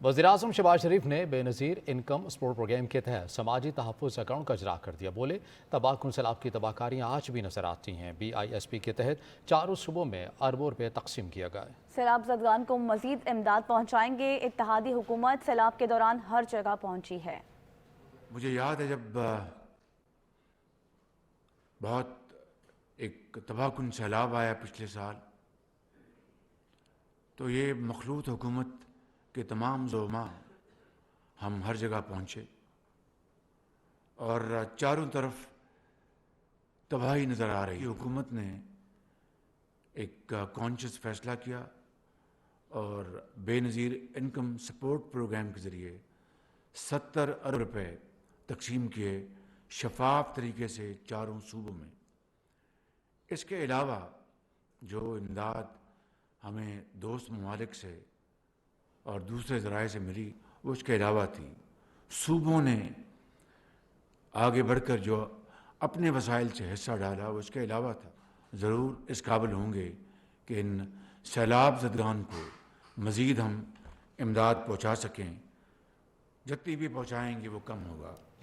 वज़ीर-ए-आज़म शहबाज शरीफ ने Benazir income support programme के तहत समाजी तहफ़्फ़ुज़ अकाउंट का इजरा कर दिया। बोले, तबाहकुन सैलाब की तबाहकारियाँ आज भी नजर आती हैं। BISP के तहत चारों सूबों में अरबों रुपये तकसीम किया गया। सैलाब ज़दगान को मज़ीद इमदाद पहुँचाएंगे। इत्तेहादी हुकूमत सैलाब के दौरान हर जगह पहुँची है। मुझे याद है जब बहुत एक तबाहकुन सैलाब आया पिछले साल, तो ये मखलूत हुकूमत के तमाम ज़ुलमा हम हर जगह पहुँचे और चारों तरफ तबाही नज़र आ रही। हुकूमत ने एक कॉन्शियस फ़ैसला किया और बेनज़ीर इनकम सपोर्ट प्रोग्राम के ज़रिए 70 अरब रुपए तकसीम किए शफाफ तरीके से चारों सूबों में। इसके अलावा जो इमदाद हमें दोस्त ममालिक से और दूसरे ज़राए से मिली, वो इसके अलावा थी। सूबों ने आगे बढ़कर जो अपने वसाइल से हिस्सा डाला, वो इसके अलावा था। ज़रूर इस काबिल होंगे कि इन सैलाब ज़दगान को मज़ीद हम इमदाद पहुँचा सकें। जितनी भी पहुँचाएँगे वो कम होगा।